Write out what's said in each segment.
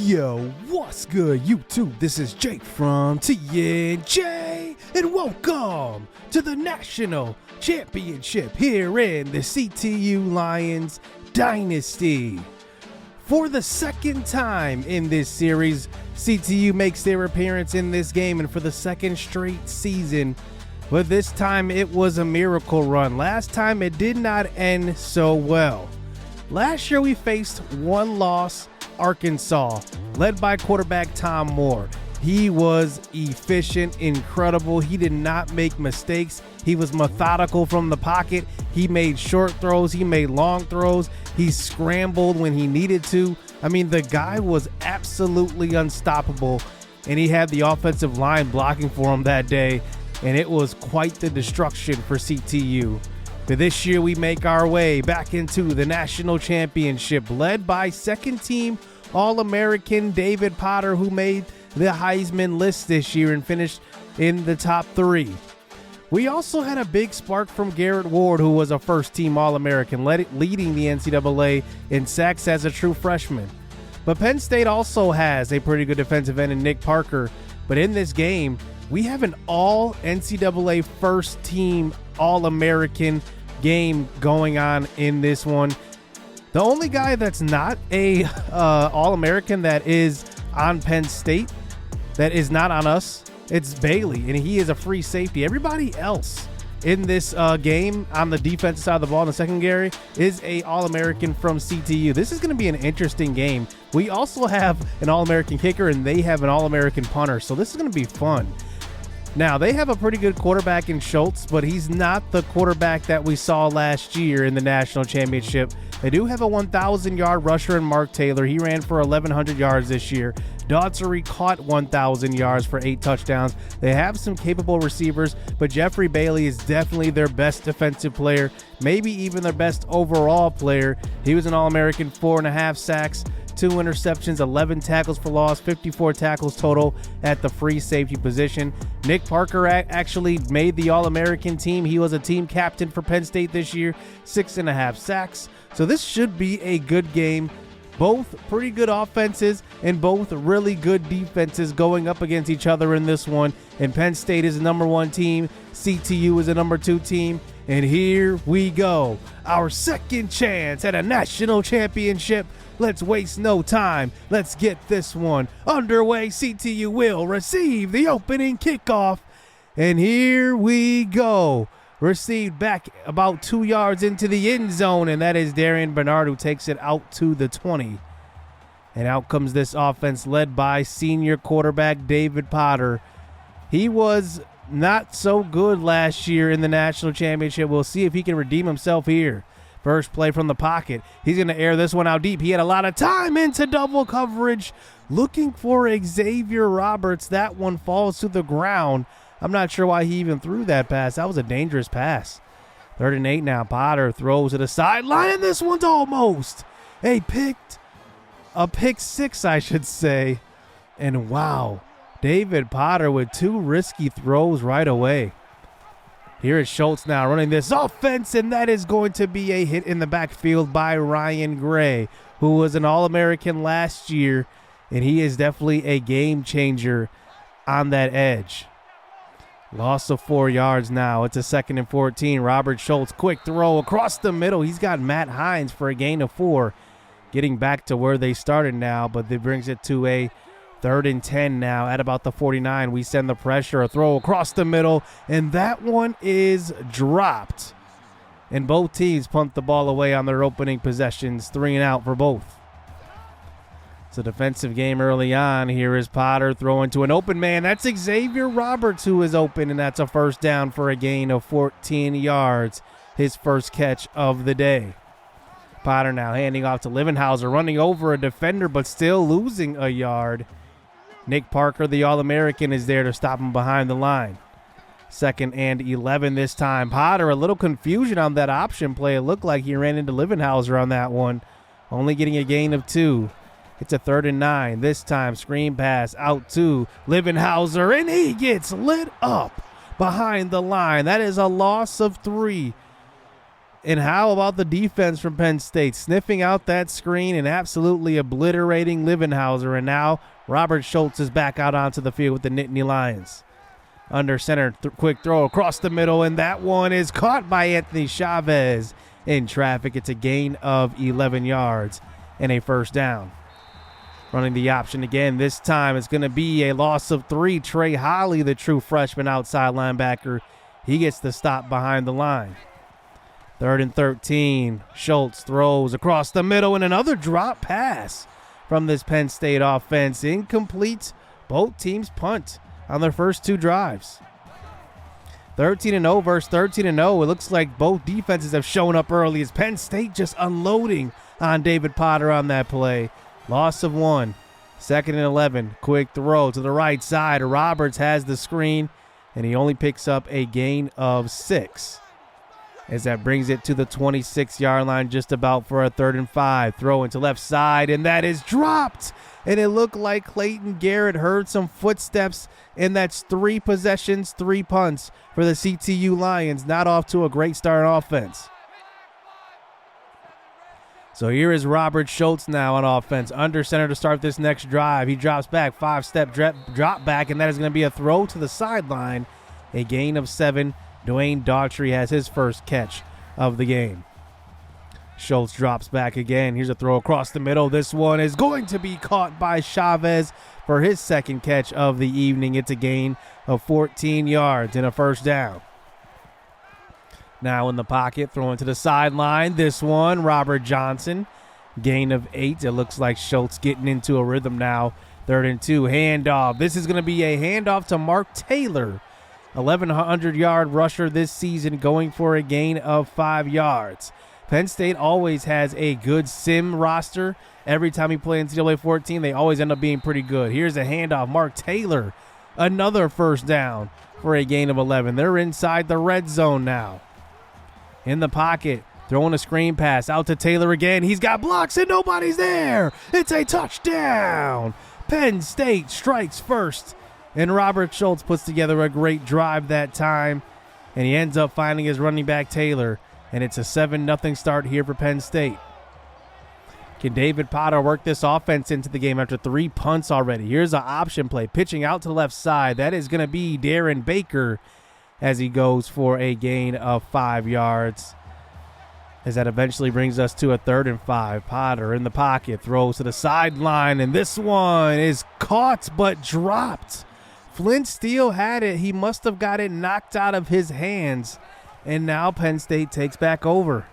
Yo, what's good, YouTube? This is Jake from TNJ, and welcome to the National Championship here in the CTU Lions Dynasty. For the second time in this series, CTU makes their appearance in this game, and for the second straight season. But this time it was a miracle run. Last time it did not end so well. Last year we faced one loss, Arkansas, led by quarterback Tom Moore. He was efficient, incredible. He did not make mistakes. He was methodical from the pocket. He made short throws. He made long throws. He scrambled when he needed to. I mean, the guy was absolutely unstoppable, and he had the offensive line blocking for him that day, and it was quite the destruction for CTU. But this year we make our way back into the national championship, led by second-team All-American David Potter, who made the Heisman list this year and finished in the top 3. We also had a big spark from Garrett Ward, who was a first-team All-American, leading the NCAA in sacks as a true freshman. But Penn State also has a pretty good defensive end in Nick Parker. But in this game, we have an all-NCAA first-team All-American game going on in this one. The only guy that's not a All-American that is on Penn State, that is not on us, it's Bailey, and he is a free safety. Everybody else in this game on the defensive side of the ball in the secondary is a All-American from CTU. This is going to be an interesting game. We also have an All-American kicker, and they have an All-American punter, so this is going to be fun. Now, they have a pretty good quarterback in Schultz, but he's not the quarterback that we saw last year in the national championship. They do have a 1,000-yard rusher in Mark Taylor. He ran for 1,100 yards this year. Daughtry caught 1,000 yards for 8 touchdowns. They have some capable receivers, but Jeffrey Bailey is definitely their best defensive player, maybe even their best overall player. He was an All-American, 4.5 sacks, 2 interceptions, 11 tackles for loss, 54 tackles total at the free safety position. Nick Parker actually made the All-American team. He was a team captain for Penn State this year, 6.5 sacks. So this should be a good game. Both pretty good offenses and both really good defenses going up against each other in this one. And Penn State is the number 1 team. CTU is the number 2 team. And here we go. Our second chance at a national championship. Let's waste no time. Let's get this one underway. CTU will receive the opening kickoff. And here we go. Received back about 2 yards into the end zone, and that is Darian Bernard, who takes it out to the 20. And out comes this offense led by senior quarterback David Potter. He was not so good last year in the national championship. We'll see if he can redeem himself here. First play from the pocket. He's going to air this one out deep. He had a lot of time into double coverage, looking for Xavier Roberts. That one falls to the ground. I'm not sure why he even threw that pass. That was a dangerous pass. 3rd and 8 now. Potter throws to the sideline, and this one's almost a pick 6, I should say. And wow, David Potter with 2 risky throws right away. Here is Schultz now running this offense, and that is going to be a hit in the backfield by Ryan Gray, who was an All-American last year, and he is definitely a game changer on that edge. Loss of 4 yards now. It's a 2nd and 14. Robert Schultz, quick throw across the middle. He's got Matt Hines for a gain of 4. Getting back to where they started now, but it brings it to a 3rd and 10 now at about the 49. We send the pressure, a throw across the middle, and that one is dropped. And both teams pumped the ball away on their opening possessions, 3 and out for both. It's a defensive game early on. Here is Potter throwing to an open man. That's Xavier Roberts who is open, and that's a first down for a gain of 14 yards. His first catch of the day. Potter now handing off to Livenhauser, running over a defender but still losing a yard. Nick Parker, the All-American, is there to stop him behind the line. 2nd and 11 this time. Potter, a little confusion on that option play. It looked like he ran into Livenhauser on that one, only getting a gain of 2. It's a 3rd and 9. This time, screen pass out to Livenhauser, and he gets lit up behind the line. That is a loss of 3. And how about the defense from Penn State, sniffing out that screen and absolutely obliterating Livenhauser. And now Robert Schultz is back out onto the field with the Nittany Lions. Under center, quick throw across the middle, and that one is caught by Anthony Chavez in traffic. It's a gain of 11 yards and a first down. Running the option again. This time it's going to be a loss of 3. Trey Holly, the true freshman outside linebacker, he gets the stop behind the line. 3rd and 13. Schultz throws across the middle, and another drop pass from this Penn State offense. Incomplete. Both teams punt on their first 2 drives. 13-0 versus 13-0. It looks like both defenses have shown up early as Penn State just unloading on David Potter on that play. Loss of 1. 2nd and 11. Quick throw to the right side. Roberts has the screen, and he only picks up a gain of 6. As that brings it to the 26-yard line just about for a 3rd and 5. Throw into left side, and that is dropped. And it looked like Clayton Garrett heard some footsteps, and that's 3 possessions, 3 punts for the CTU Lions. Not off to a great start on offense. So here is Robert Schultz now on offense. Under center to start this next drive. He drops back, 5-step drop back, and that is going to be a throw to the sideline. A gain of 7. Dwayne Daughtry has his first catch of the game. Schultz drops back again. Here's a throw across the middle. This one is going to be caught by Chavez for his second catch of the evening. It's a gain of 14 yards and a first down. Now in the pocket, throwing to the sideline. This one, Robert Johnson, gain of 8. It looks like Schultz getting into a rhythm now. 3rd and 2, handoff. This is going to be a handoff to Mark Taylor. 1,100-yard rusher this season, going for a gain of 5 yards. Penn State always has a good sim roster. Every time we play NCAA 14, they always end up being pretty good. Here's a handoff. Mark Taylor, another first down for a gain of 11. They're inside the red zone now. In the pocket, throwing a screen pass out to Taylor again. He's got blocks and nobody's there. It's a touchdown. Penn State strikes first. And Robert Schultz puts together a great drive that time. And he ends up finding his running back Taylor. And it's a 7-0 start here for Penn State. Can David Potter work this offense into the game after 3 punts already? Here's an option play. Pitching out to the left side. That is going to be Darren Baker as he goes for a gain of 5 yards. As that eventually brings us to a 3rd and 5. Potter in the pocket. Throws to the sideline. And this one is caught but dropped. Flint Steele had it. He must have got it knocked out of his hands. And now Penn State takes back over.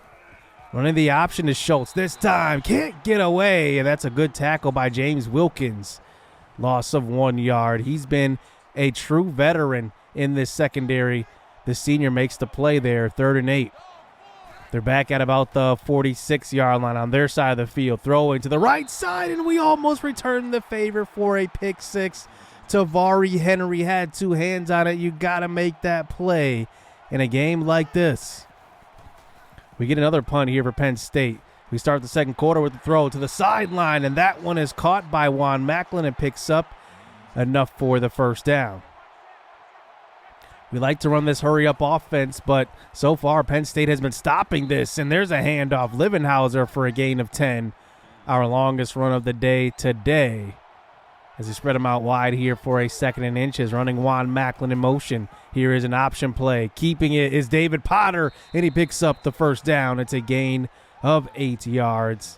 Running the option is Schultz. This time can't get away. And that's a good tackle by James Wilkins. Loss of 1 yard. He's been a true veteran in this secondary. The senior makes the play there. 3rd and 8. They're back at about the 46-yard line on their side of the field. Throwing to the right side, and we almost return the favor for a pick 6. Tavari Henry had 2 hands on it. You got to make that play in a game like this. We get another punt here for Penn State. We start the second quarter with the throw to the sideline, and that one is caught by Juan Macklin and picks up enough for the first down. We like to run this hurry-up offense, but so far Penn State has been stopping this, and there's a handoff. Livenhauser for a gain of 10, our longest run of the day today. As he spread them out wide here for a 2nd and inches, running Juan Macklin in motion. Here is an option play. Keeping it is David Potter, and he picks up the first down. It's a gain of 8 yards.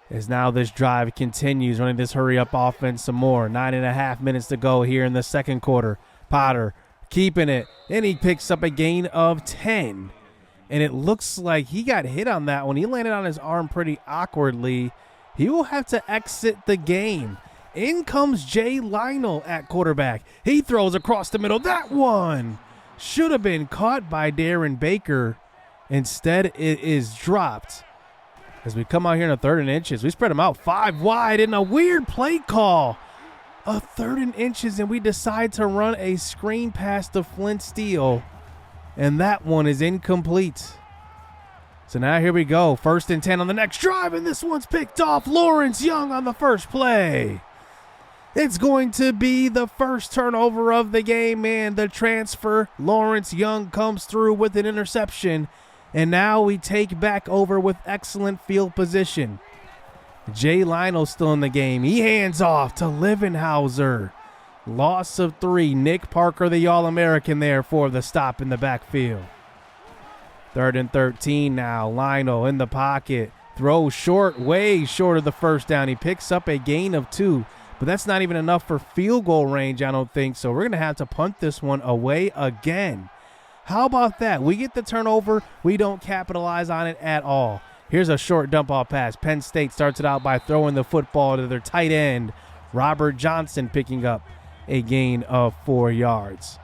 As now this drive continues, running this hurry-up offense some more. 9.5 minutes to go here in the second quarter. Potter keeping it, and he picks up a gain of 10. And it looks like he got hit on that one. He landed on his arm pretty awkwardly. He will have to exit the game. In comes Jay Lionel at quarterback. He throws across the middle. That one should have been caught by Darren Baker. Instead, it is dropped. As we come out here in a 3rd and inches, we spread them out 5 wide in a weird play call. A 3rd and inches, and we decide to run a screen pass to Flint Steele. And that one is incomplete. So now here we go. 1st and 10 on the next drive, and this one's picked off. Lawrence Young on the first play. It's going to be the first turnover of the game, and the transfer, Lawrence Young, comes through with an interception. And now we take back over with excellent field position. Jay Lionel still in the game. He hands off to Livenhauser. Loss of 3. Nick Parker, the All-American, there for the stop in the backfield. 3rd and 13 now. Lionel in the pocket. Throws short, way short of the first down. He picks up a gain of 2, but that's not even enough for field goal range, I don't think. So we're going to have to punt this one away again. How about that? We get the turnover. We don't capitalize on it at all. Here's a short dump off pass. Penn State starts it out by throwing the football to their tight end, Robert Johnson, picking up a gain of 4 yards.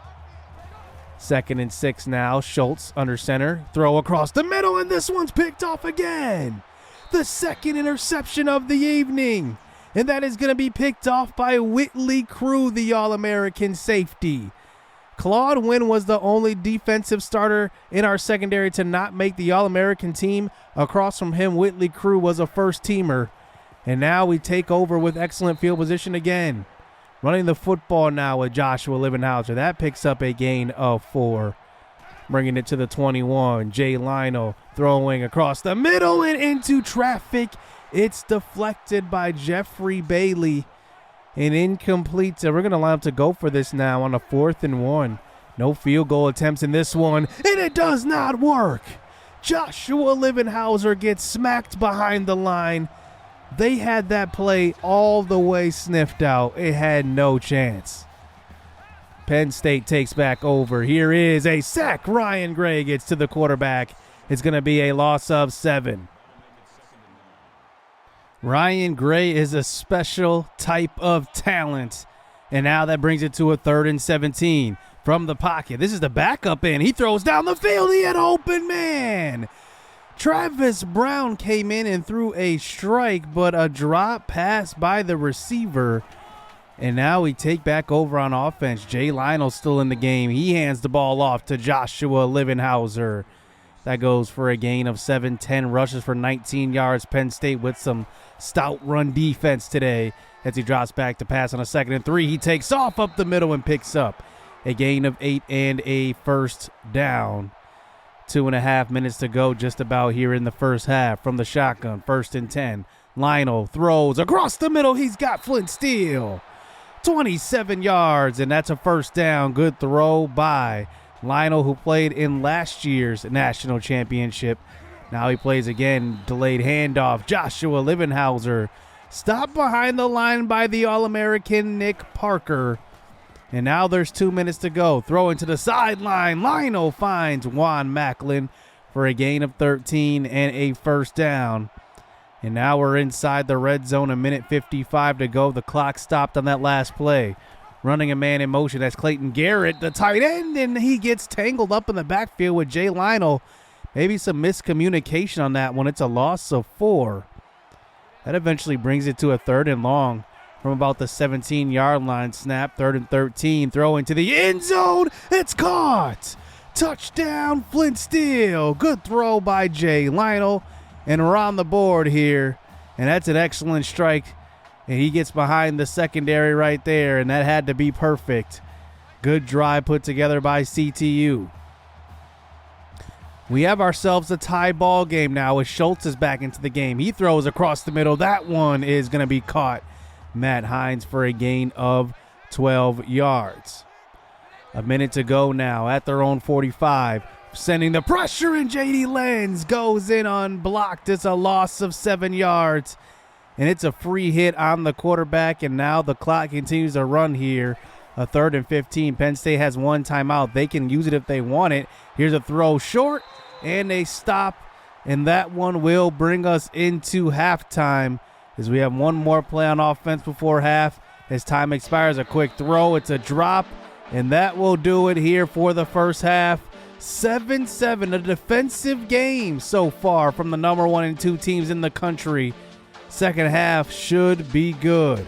2nd and 6 now. Schultz under center. Throw across the middle, and this one's picked off again. The 2nd interception of the evening. And that is going to be picked off by Whitley Crew, the All-American safety. Claude Wynn was the only defensive starter in our secondary to not make the All-American team. Across from him, Whitley Crew was a first-teamer. And now we take over with excellent field position again. Running the football now with Joshua Livenhauser. That picks up a gain of 4. Bringing it to the 21. Jay Lionel throwing across the middle and into traffic. It's deflected by Jeffrey Bailey. And incomplete. So we're going to allow him to go for this now on a 4th and 1. No field goal attempts in this one. And it does not work. Joshua Livenhauser gets smacked behind the line. They had that play all the way sniffed out. It had no chance. Penn State takes back over. Here is a sack. Ryan Gray gets to the quarterback. It's going to be a loss of 7. Ryan Gray is a special type of talent. And now that brings it to a 3rd and 17 from the pocket. This is the backup in. He throws down the field. He had open man. Travis Brown came in and threw a strike, but a drop pass by the receiver. And now we take back over on offense. Jay Lionel still in the game. He hands the ball off to Joshua Livenhauser. That goes for a gain of 7, 10 rushes for 19 yards. Penn State with some stout run defense today. As he drops back to pass on a 2nd and 3, he takes off up the middle and picks up a gain of 8 and a first down. 2.5 minutes to go just about here in the first half from the shotgun. 1st and 10. Lionel throws across the middle. He's got Flint Steele. 27 yards, and that's a first down. Good throw by Lionel, who played in last year's national championship. Now he plays again. Delayed handoff. Joshua Livenhauser stopped behind the line by the All-American Nick Parker. And now there's 2 minutes to go. Throw into the sideline. Lionel finds Juan Macklin for a gain of 13 and a first down. And now we're inside the red zone. 1:55 to go. The clock stopped on that last play. Running a man in motion. That's Clayton Garrett, the tight end, and he gets tangled up in the backfield with Jay Lionel. Maybe some miscommunication on that one. It's a loss of 4. That eventually brings it to a 3rd and long from about the 17-yard line. Snap, 3rd and 13. Throw into the end zone. It's caught. Touchdown, Flint Steele. Good throw by Jay Lionel. And we're on the board here. And that's an excellent strike. And he gets behind the secondary right there. And that had to be perfect. Good drive put together by CTU. We have ourselves a tie ball game now as Schultz is back into the game. He throws across the middle. That one is going to be caught. Matt Hines for a gain of 12 yards. A minute to go now at their own 45. Sending the pressure, and J.D. Lenz goes in unblocked. It's a loss of 7 yards. And it's a free hit on the quarterback, and now the clock continues to run here. A 3rd and 15. Penn State has one timeout. They can use it if they want it. Here's a throw short, and they stop. And that one will bring us into halftime as we have one more play on offense before half. As time expires, a quick throw. It's a drop, and that will do it here for the first half. 7-7, a defensive game so far from the number 1 and 2 teams in the country. Second half should be good.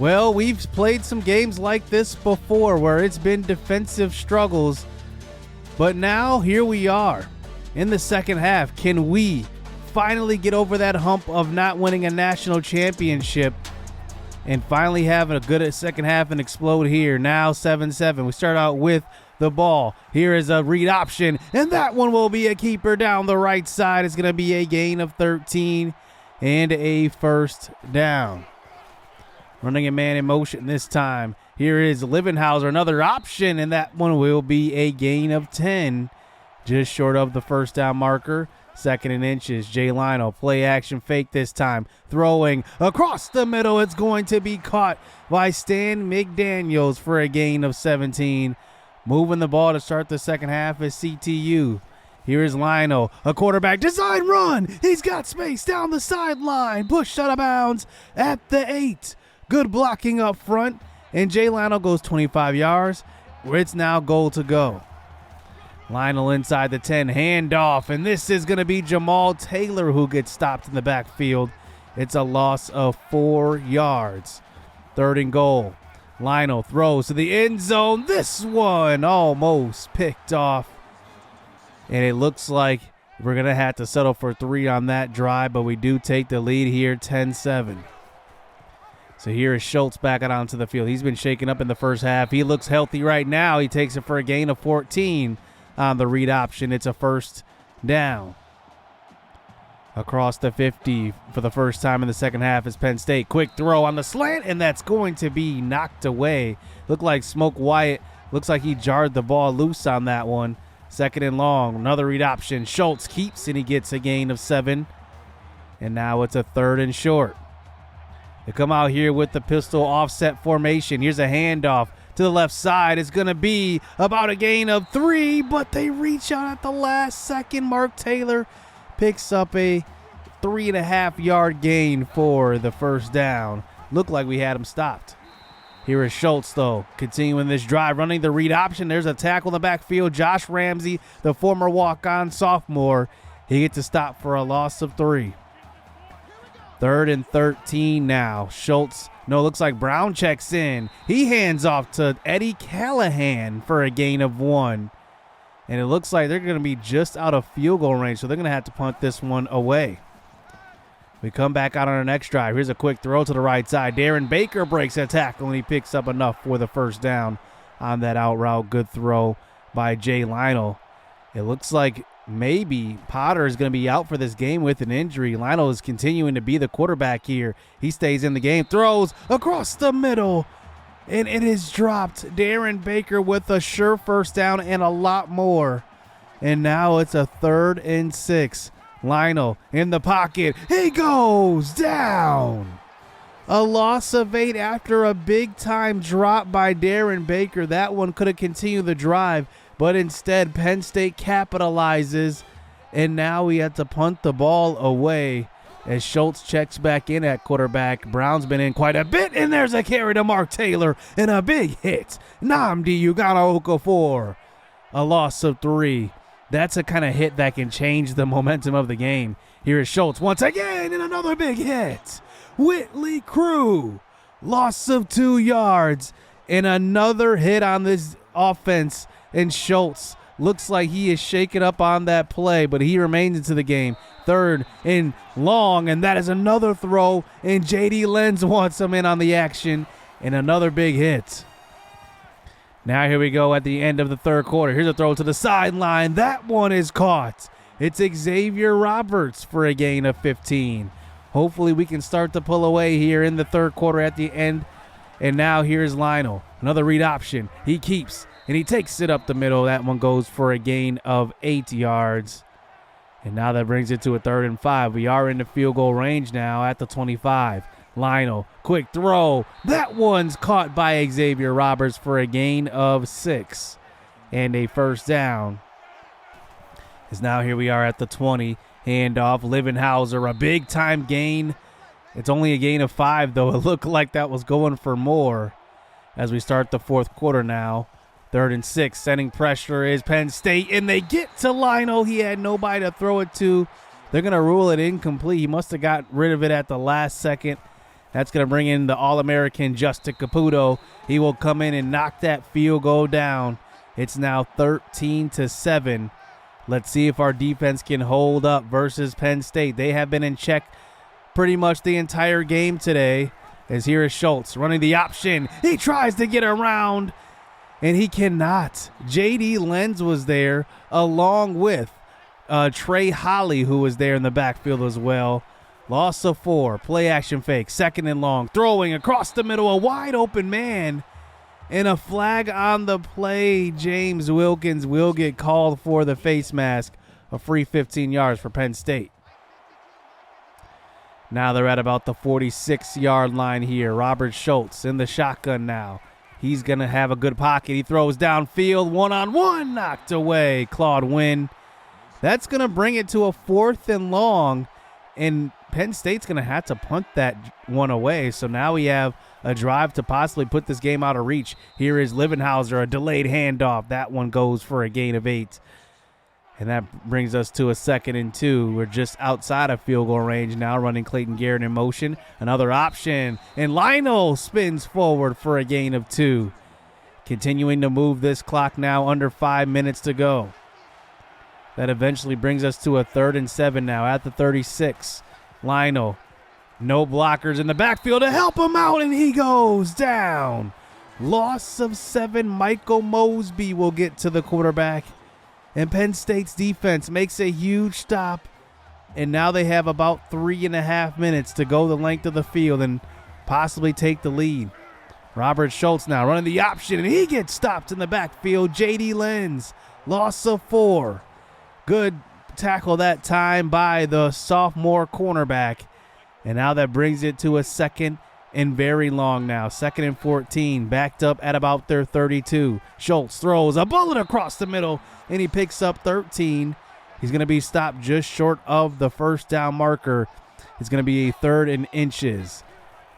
Well, we've played some games like this before where it's been defensive struggles. But now here we are in the second half. Can we finally get over that hump of not winning a national championship and finally have a good second half and explode here? Now 7-7. We start out with the ball. Here is a read option, and that one will be a keeper down the right side. It's going to be a gain of 13 and a first down. Running a man in motion this time. Here is Livenhauser, another option, and that one will be a gain of 10. Just short of the first down marker. 2nd and inches. Jay Lionel, play action fake this time. Throwing across the middle. It's going to be caught by Stan McDaniels for a gain of 17. Moving the ball to start the second half is CTU. Here is Lionel, a quarterback design run. He's got space down the sideline. Pushed out of bounds at the 8. Good blocking up front. And Jay Lionel goes 25 yards, where it's now goal to go. Lionel inside the 10, handoff, and this is going to be Jamal Taylor who gets stopped in the backfield. It's a loss of 4 yards. 3rd and goal. Lionel throws to the end zone. This one almost picked off. And it looks like we're going to have to settle for 3 on that drive, but we do take the lead here, 10-7. So here is Schultz back out onto the field. He's been shaken up in the first half. He looks healthy right now. He takes it for a gain of 14 on the read option. It's a first down. Across the 50 for the first time in the second half is Penn State. Quick throw on the slant, and that's going to be knocked away. Looked like Smoke Wyatt. Looks like he jarred the ball loose on that one. 2nd and long. Another read option. Schultz keeps, and he gets a gain of 7. And now it's a 3rd and short. They come out here with the pistol offset formation. Here's a handoff to the left side. It's going to be about a gain of 3, but they reach out at the last second. Mark Taylor picks up a 3.5-yard gain for the first down. Looked like we had him stopped. Here is Schultz, though, continuing this drive, running the read option. There's a tackle in the backfield. Josh Ramsey, the former walk-on sophomore, he gets a stop for a loss of 3. 3rd and 13 now. Schultz, no, looks like Brown checks in. He hands off to Eddie Callahan for a gain of 1. And it looks like they're going to be just out of field goal range, so they're going to have to punt this one away. We come back out on our next drive. Here's a quick throw to the right side. Darren Baker breaks a tackle, and he picks up enough for the first down on that out route. Good throw by Jay Lionel. It looks like maybe Potter is going to be out for this game with an injury. Lionel is continuing to be the quarterback here. He stays in the game, throws across the middle, and it is dropped. Darren Baker with a sure first down and a lot more. And now it's a 3rd and 6. Lionel in the pocket. He goes down. A loss of 8 after a big-time drop by Darren Baker. That one could have continued the drive, but instead Penn State capitalizes, and now we have to punt the ball away as Schultz checks back in at quarterback. Brown's been in quite a bit, and there's a carry to Mark Taylor and a big hit. Nnamdi Ugana-Okafor, a loss of 3. That's a kind of hit that can change the momentum of the game. Here is Schultz once again, and another big hit. Whitley Crew, loss of 2 yards, and another hit on this offense. And Schultz looks like he is shaken up on that play, but he remains into the game. 3rd and long, and that is another throw, and J.D. Lenz wants him in on the action, and another big hit. Now here we go at the end of the 3rd quarter. Here's a throw to the sideline. That one is caught. It's Xavier Roberts for a gain of 15. Hopefully we can start to pull away here in the 3rd quarter at the end. And now here's Lionel. Another read option. He keeps, and he takes it up the middle. That one goes for a gain of 8 yards. And now that brings it to a 3rd and 5. We are in the field goal range now at the 25. Lionel, quick throw. That one's caught by Xavier Roberts for a gain of 6 and a first down. As now here we are at the 20. Handoff, Livenhauser, a big-time gain. It's only a gain of 5, though. It looked like that was going for more as we start the 4th quarter now. 3rd and 6, sending pressure is Penn State, and they get to Lionel. He had nobody to throw it to. They're going to rule it incomplete. He must have got rid of it at the last second. That's going to bring in the All-American Justin Caputo. He will come in and knock that field goal down. It's now 13-7. Let's see if our defense can hold up versus Penn State. They have been in check pretty much the entire game today. As here is Schultz running the option. He tries to get around, and he cannot. J.D. Lenz was there along with Trey Holly, who was there in the backfield as well. Loss of 4, play action fake, 2nd and long, throwing across the middle, a wide open man, and a flag on the play. James Wilkins will get called for the face mask, a free 15 yards for Penn State. Now they're at about the 46-yard line here. Robert Schultz in the shotgun now. He's going to have a good pocket. He throws downfield, one-on-one, knocked away. Claude Wynn. That's going to bring it to a 4th and long, and Penn State's going to have to punt that one away. So now we have a drive to possibly put this game out of reach. Here is Livenhauser, a delayed handoff. That one goes for a gain of 8. And that brings us to a 2nd and 2. We're just outside of field goal range now, running Clayton Garrett in motion. Another option, and Lionel spins forward for a gain of 2. Continuing to move this clock now, under 5 minutes to go. That eventually brings us to a 3rd and 7 now at the 36. Lionel, no blockers in the backfield to help him out, and he goes down. Loss of 7. Michael Mosby will get to the quarterback. And Penn State's defense makes a huge stop. And now they have about 3.5 minutes to go the length of the field and possibly take the lead. Robert Schultz now running the option, and he gets stopped in the backfield. J.D. Lenz, loss of 4. Good tackle that time by the sophomore cornerback. And now that brings it to a 2nd and very long now. 2nd and 14, backed up at about their 32. Schultz throws a bullet across the middle, and he picks up 13. He's going to be stopped just short of the first down marker. It's going to be a 3rd and inches.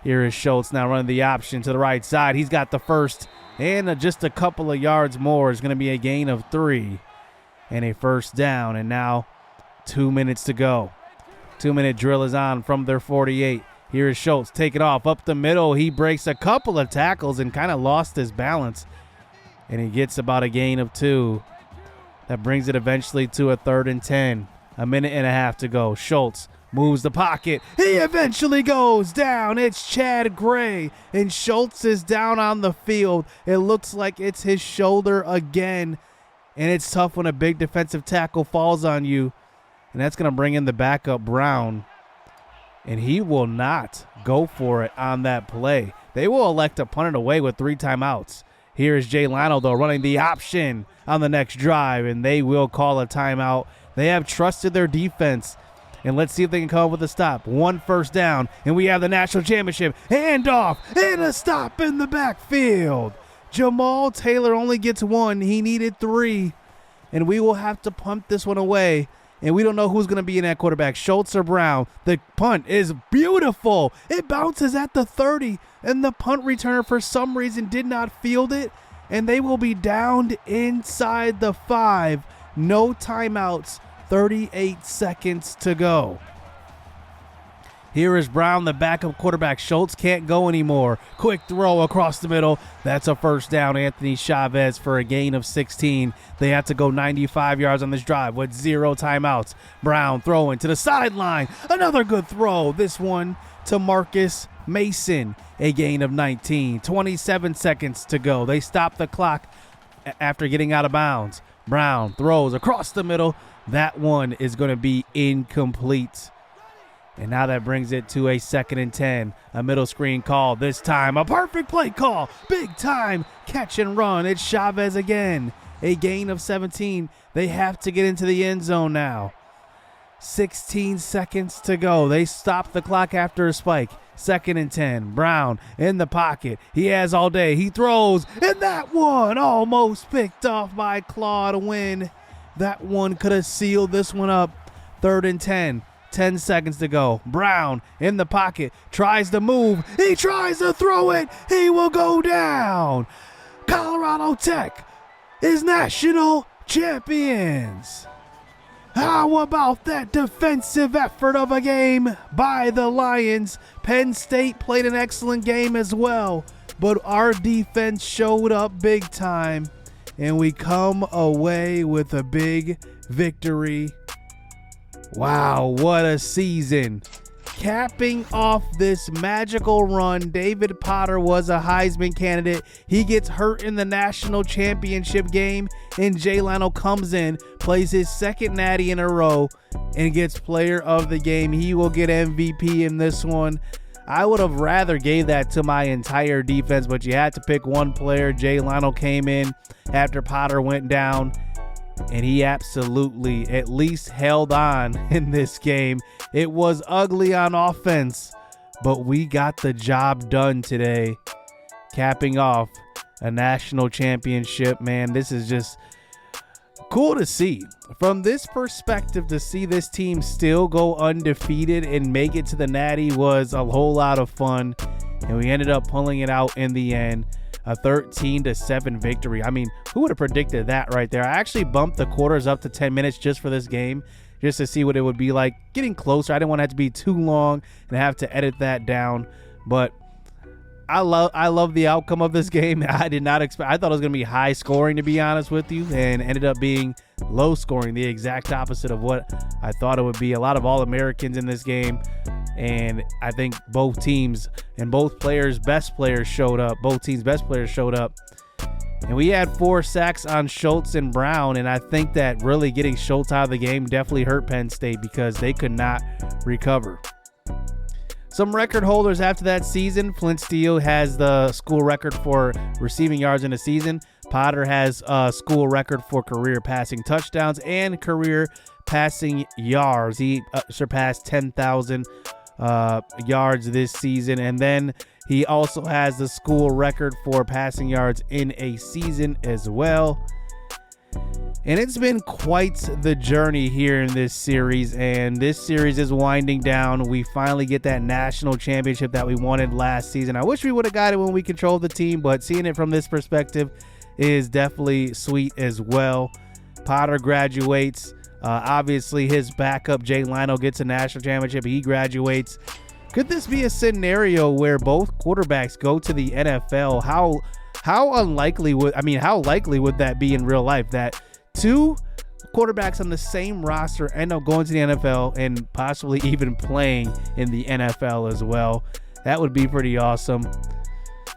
Here is Schultz now running the option to the right side. He's got the first, and just a couple of yards more is going to be a gain of 3 and a first down. And now 2 minutes to go. 2-minute drill is on from their 48. Here is Schultz, take it off up the middle. He breaks a couple of tackles and kind of lost his balance. And he gets about a gain of 2. That brings it eventually to a 3rd and 10. 1.5 minutes to go. Schultz moves the pocket. He eventually goes down. It's Chad Gray, and Schultz is down on the field. It looks like it's his shoulder again. And it's tough when a big defensive tackle falls on you. And that's going to bring in the backup, Brown. And he will not go for it on that play. They will elect to punt it away with 3 timeouts. Here is Jay Lionel, though, running the option on the next drive, and they will call a timeout. They have trusted their defense, and let's see if they can come up with a stop. 1 first down, and we have the national championship. Handoff, and a stop in the backfield. Jamal Taylor only gets 1. He needed 3, and we will have to punt this one away. And we don't know who's going to be in that quarterback, Schultz or Brown. The punt is beautiful. It bounces at the 30, and the punt returner for some reason did not field it, and they will be downed inside the 5. No timeouts, 38 seconds to go. Here is Brown, the backup quarterback. Schultz can't go anymore. Quick throw across the middle. That's a first down. Anthony Chavez for a gain of 16. They have to go 95 yards on this drive with 0 timeouts. Brown throwing to the sideline. Another good throw. This one to Marcus Mason. A gain of 19. 27 seconds to go. They stop the clock after getting out of bounds. Brown throws across the middle. That one is going to be incomplete. And now that brings it to a 2nd and 10. A middle screen call. This time a perfect play call. Big time catch and run. It's Chavez again. A gain of 17. They have to get into the end zone now. 16 seconds to go. They stop the clock after a spike. 2nd and 10. Brown in the pocket. He has all day. He throws. And that one almost picked off by Claude Wynn. That one could have sealed this one up. 3rd and 10. 10 seconds to go. Brown in the pocket, tries to move. He tries to throw it. He will go down. Colorado Tech is national champions. How about that defensive effort of a game by the Lions? Penn State played an excellent game as well, but our defense showed up big time, and we come away with a big victory. Wow, what a season. capping off this magical run, David Potter was a Heisman candidate. He gets hurt in the national championship game, and Jay Leno comes in, plays his second natty in a row, and gets player of the game. He will get MVP in this one. I would have rather gave that to my entire defense, but you had to pick one player. Jay Leno came in after Potter went down, and he absolutely at least held on in this game. It was ugly on offense, but we got the job done today, capping off a national championship. Man, this is just cool to see. From this perspective, to see this team still go undefeated and make it to the Natty was a whole lot of fun, and we ended up pulling it out in the end. A 13-7 victory. I mean, who would have predicted that right there? I actually bumped the quarters up to 10 minutes just for this game, just to see what it would be like. Getting closer. I didn't want it to be too long and have to edit that down, but I love the outcome of this game. I did not expect. I thought it was going to be high scoring, to be honest with you, and ended up being low scoring, the exact opposite of what I thought it would be. A lot of All-Americans in this game, and I think both teams and both players' best players showed up. Both teams' best players showed up, and we had 4 sacks on Schultz and Brown, and I think that really getting Schultz out of the game definitely hurt Penn State because they could not recover. Some record holders after that season. Flint Steele has the school record for receiving yards in a season. Potter has a school record for career passing touchdowns and career passing yards. He surpassed 10,000 yards this season. And then he also has the school record for passing yards in a season as well. And it's been quite the journey here in this series, and this series is winding down. We finally get that national championship that we wanted last season. I wish we would have got it when we controlled the team, but seeing it from this perspective is definitely sweet as well. Potter graduates. Obviously, his backup, Jay Leno, gets a national championship. He graduates. Could this be a scenario where both quarterbacks go to the NFL? How likely would that be in real life, that 2 quarterbacks on the same roster end up going to the NFL and possibly even playing in the NFL as well? That would be pretty awesome.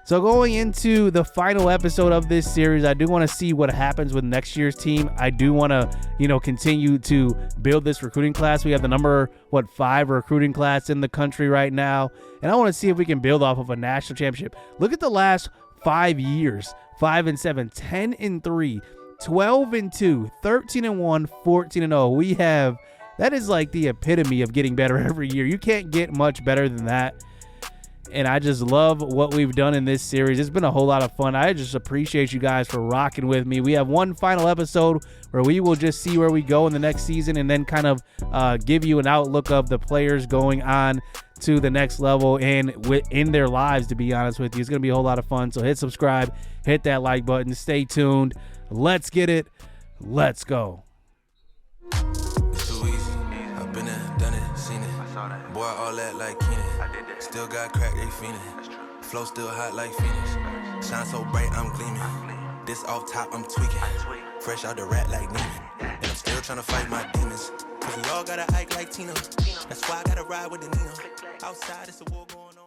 So going into the final episode of this series, I do want to see what happens with next year's team. I do want to, continue to build this recruiting class. We have the number 5 recruiting class in the country right now, and I want to see if we can build off of a national championship. Look at the last 5 years: 5-7, 10-3. 12-2, 13-1, 14-0. That is like the epitome of getting better every year. You can't get much better than that. And I just love what we've done in this series. It's been a whole lot of fun. I just appreciate you guys for rocking with me. We have one final episode where we will just see where we go in the next season, and then kind of give you an outlook of the players going on to the next level and in their lives, to be honest with you. It's going to be a whole lot of fun. So hit subscribe, hit that like button, stay tuned. Let's get it. Let's go. It's too easy. I've been there, done it, seen it. Boy, all that like Keenan. Still got crack, they fiendin'. Flow still hot like Phoenix. Shine so bright, I'm gleaming. This off top, I'm tweaking. Fresh out the rat like Neiman. And I'm still trying to fight my demons. Cause we all gotta act like Tina. That's why I gotta ride with the Nina. Outside, it's a war going on.